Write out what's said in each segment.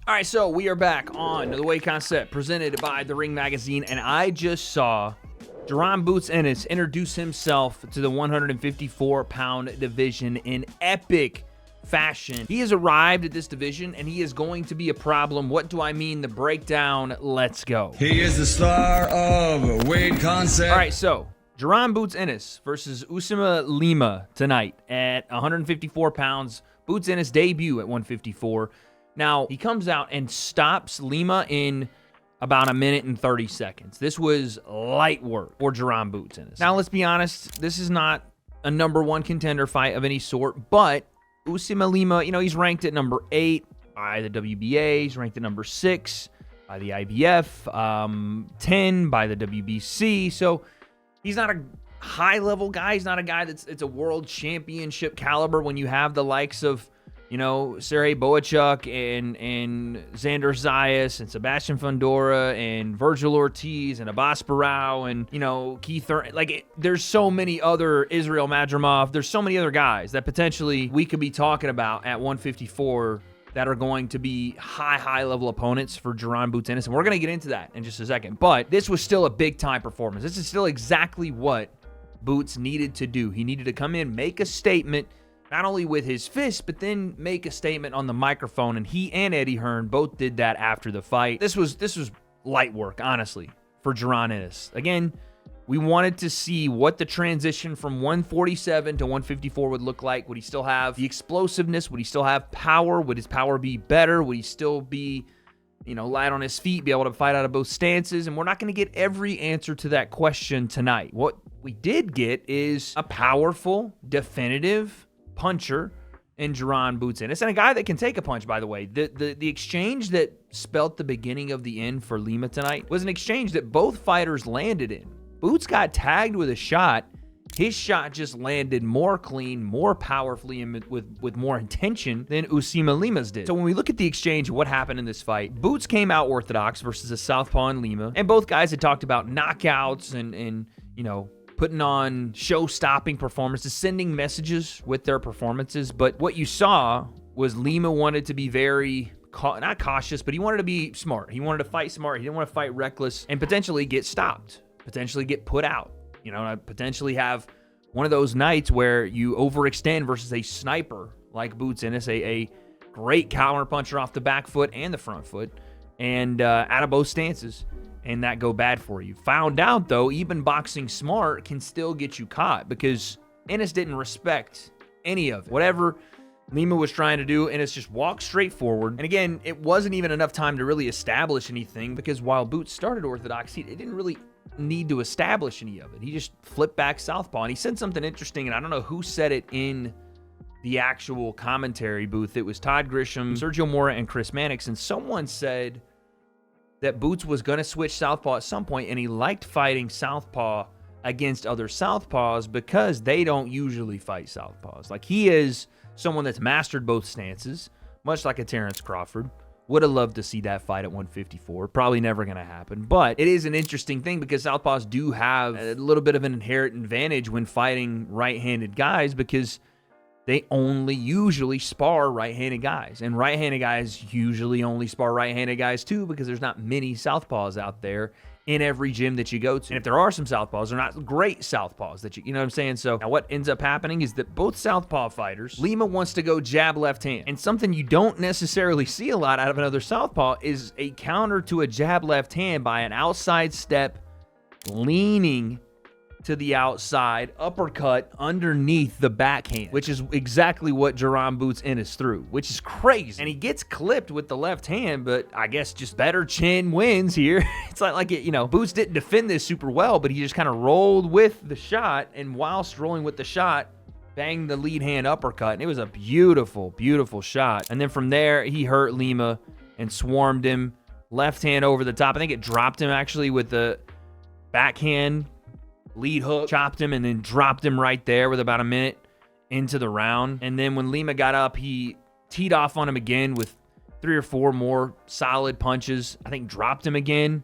All right, so we are back on the W.A.D.E Concept presented by The Ring Magazine, and I just saw Jaron Boots Ennis introduce himself to the 154-pound division in epic fashion. He has arrived at this division, and he is going to be a problem. What do I mean? The breakdown. Let's go. He is the star of W.A.D.E Concept. All right, so Jaron Boots Ennis versus Uisma Lima tonight at 154 pounds. Boots Ennis debut at 154. Now, he comes out and stops Lima in about 1 minute and 30 seconds. This was light work for Jaron Boots Ennis. Now, let's be honest. This is not a #1 contender fight of any sort, but Uisma Lima, he's ranked at number 8 by the WBA. He's ranked at number 6 by the IBF, 10 by the WBC. So he's not a high-level guy. He's not a guy it's a world championship caliber when you have the likes of, Sergey Boachuk and Xander Zayas and Sebastian Fundora and Virgil Ortiz and Abbas Barao and, Keith. There's so many other, Israel Madrimov. There's so many other guys that potentially we could be talking about at 154 that are going to be high-level opponents for Jaron Boots Ennis. And we're going to get into that in just a second. But this was still a big-time performance. This is still exactly what Boots needed to do. He needed to come in, make a statement, not only with his fist, but then make a statement on the microphone, and he and Eddie Hearn both did that after the fight. This was light work, honestly, for Jaron Ennis. Again, we wanted to see what the transition from 147 to 154 would look like. Would he still have the explosiveness? Would he still have power? Would his power be better? Would he still be, light on his feet, be able to fight out of both stances? And we're not going to get every answer to that question tonight. What we did get is a powerful, definitive puncher in Jaron Boots Ennis, and a guy that can take a punch, by the way. The exchange that spelt the beginning of the end for Lima tonight was an exchange that both fighters landed in. Boots got tagged with a shot. His shot just landed more clean, more powerfully, and with more intention than Uisma Lima's did. So when we look at the exchange of what happened in this fight, Boots came out orthodox versus a southpaw in Lima, and both guys had talked about knockouts and putting on show-stopping performances, sending messages with their performances. But what you saw was Lima wanted to be very, not cautious, but he wanted to be smart. He wanted to fight smart. He didn't want to fight reckless and potentially get stopped, potentially get put out, potentially have one of those nights where you overextend versus a sniper like Boots Ennis, a great counter puncher off the back foot and the front foot, and out of both stances, and that go bad for you. Found out, though, even boxing smart can still get you caught because Ennis didn't respect any of it. Whatever Lima was trying to do, Ennis just walked straight forward. And again, it wasn't even enough time to really establish anything because while Boots started orthodox, it didn't really need to establish any of it. He just flipped back southpaw, and he said something interesting, and I don't know who said it in the actual commentary booth. It was Todd Grisham, Sergio Mora, and Chris Mannix, and someone said that Boots was going to switch southpaw at some point, and he liked fighting southpaw against other southpaws because they don't usually fight southpaws. Like, he is someone that's mastered both stances, much like a Terrence Crawford. Would have loved to see that fight at 154. Probably never going to happen. But it is an interesting thing because southpaws do have a little bit of an inherent advantage when fighting right-handed guys because they only usually spar right-handed guys. And right-handed guys usually only spar right-handed guys too because there's not many southpaws out there in every gym that you go to. And if there are some southpaws, they're not great southpaws that you know what I'm saying? So now what ends up happening is that both southpaw fighters, Lima wants to go jab left hand. And something you don't necessarily see a lot out of another southpaw is a counter to a jab left hand by an outside step, leaning to the outside, uppercut underneath the backhand, which is exactly what Jaron Boots Ennis threw, which is crazy. And he gets clipped with the left hand, but I guess just better chin wins here. It's like Boots didn't defend this super well, but he just kind of rolled with the shot, and whilst rolling with the shot, banged the lead hand uppercut, and it was a beautiful, beautiful shot. And then from there, he hurt Lima and swarmed him. Left hand over the top. I think it dropped him actually with the backhand lead hook, chopped him, and then dropped him right there with about a minute into the round. And then when Lima got up, he teed off on him again with 3 or 4 more solid punches. I think dropped him again.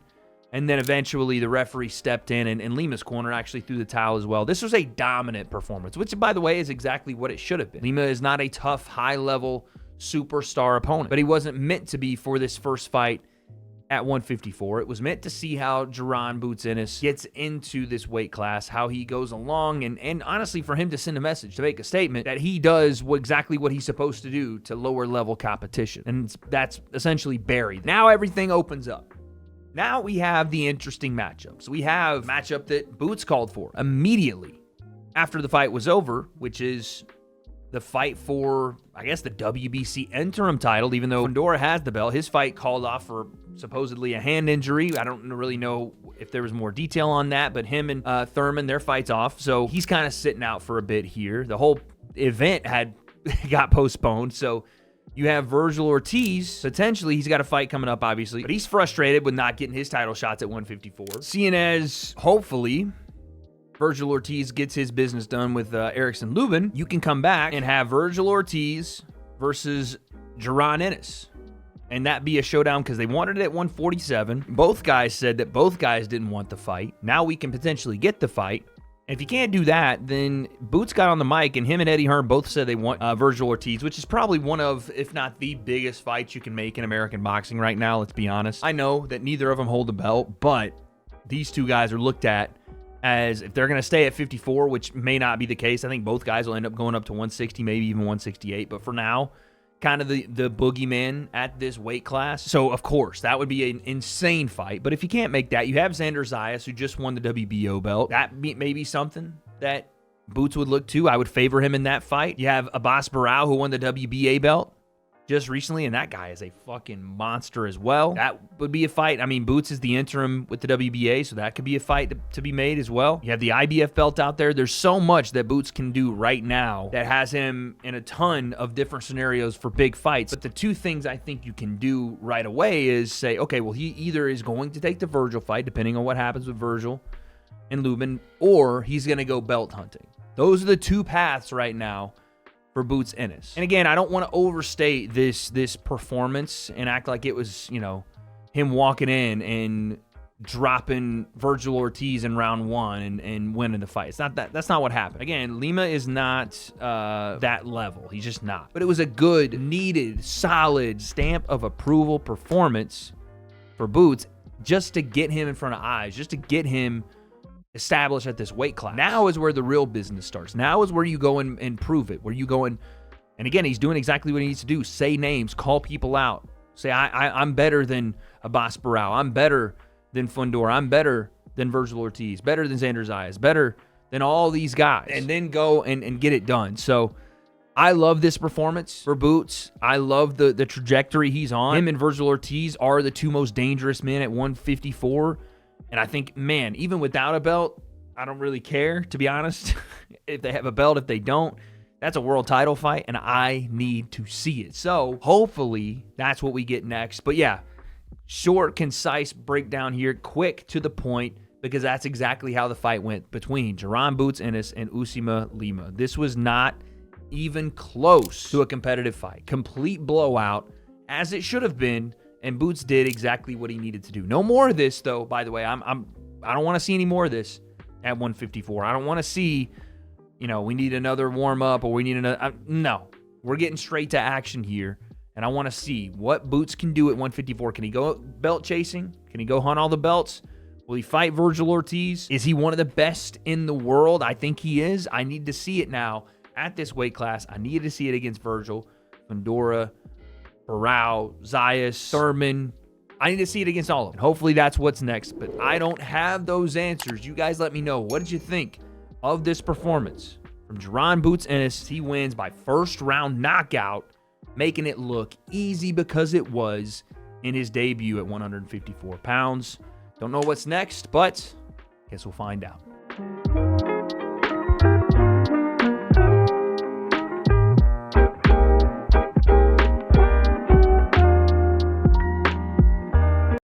And then eventually the referee stepped in, and Lima's corner actually threw the towel as well. This was a dominant performance, which, by the way, is exactly what it should have been. Lima is not a tough, high-level superstar opponent. But he wasn't meant to be for this first fight at 154. It was meant to see how Jaron Boots Ennis gets into this weight class, how he goes along, and honestly for him to send a message, to make a statement that he does exactly what he's supposed to do to lower level competition. And that's essentially buried. Now everything opens up. Now we have the interesting matchups. We have a matchup that Boots called for immediately after the fight was over, which is the fight for, I guess, the WBC interim title, even though Fundora has the belt. His fight called off for supposedly a hand injury. I don't really know if there was more detail on that, but him and Thurman, their fight's off. So he's kind of sitting out for a bit here. The whole event got postponed. So you have Virgil Ortiz. Potentially, he's got a fight coming up, obviously, but he's frustrated with not getting his title shots at 154. Seeing as, hopefully, Virgil Ortiz gets his business done with Erickson Lubin, you can come back and have Virgil Ortiz versus Jaron Ennis. And that be a showdown because they wanted it at 147. Both guys said that both guys didn't want the fight. Now we can potentially get the fight. And if you can't do that, then Boots got on the mic, and him and Eddie Hearn both said they want Virgil Ortiz, which is probably one of, if not the biggest fights you can make in American boxing right now, let's be honest. I know that neither of them hold the belt, but these two guys are looked at as, if they're going to stay at 54, which may not be the case. I think both guys will end up going up to 160, maybe even 168. But for now, kind of the boogeyman at this weight class. So, of course, that would be an insane fight. But if you can't make that, you have Xander Zayas, who just won the WBO belt. That may be something that Boots would look to. I would favor him in that fight. You have Abbas Barao, who won the WBA belt just recently, and that guy is a fucking monster as well. That would be a fight. I mean, Boots is the interim with the WBA, so that could be a fight to be made as well. You have the IBF belt out there. There's so much that Boots can do right now that has him in a ton of different scenarios for big fights. But the two things I think you can do right away is say, okay, well, he either is going to take the Virgil fight, depending on what happens with Virgil and Lubin, or he's going to go belt hunting. Those are the two paths right now for Boots Ennis. And again, I don't want to overstate this performance and act like it was, him walking in and dropping Virgil Ortiz in round one and winning the fight. It's not that. That's not what happened. Again, Lima is not that level. He's just not. But it was a good, needed, solid stamp of approval performance for Boots, just to get him in front of eyes, just to get him established at this weight class. Now is where the real business starts. Now is where you go and prove it, where you go and again, he's doing exactly what he needs to do. Say names, call people out. Say, I'm better than Abbas Barao. I'm better than Fundora. I'm better than Virgil Ortiz. Better than Xander Zayas. Better than all these guys. And then go and get it done. So I love this performance for Boots. I love the trajectory he's on. Him and Virgil Ortiz are the two most dangerous men at 154. And I think, man, even without a belt, I don't really care, to be honest. If they have a belt, if they don't, that's a world title fight, and I need to see it. So hopefully that's what we get next. But yeah, short, concise breakdown here, quick to the point, because that's exactly how the fight went between Jaron Boots Ennis and Uisma Lima. This was not even close to a competitive fight. Complete blowout, as it should have been. And Boots did exactly what he needed to do. No more of this, though, by the way. I don't want to see any more of this at 154. I don't want to see, we need another warm-up or we need another. No. We're getting straight to action here. And I want to see what Boots can do at 154. Can he go belt chasing? Can he go hunt all the belts? Will he fight Virgil Ortiz? Is he one of the best in the world? I think he is. I need to see it now at this weight class. I need to see it against Virgil, Fundora, Barao, Zayas, Thurman. I need to see it against all of them. Hopefully that's what's next, but I don't have those answers. You guys let me know. What did you think of this performance from Jaron Boots Ennis? He wins by first round knockout, making it look easy because it was in his debut at 154 pounds. Don't know what's next, but guess we'll find out.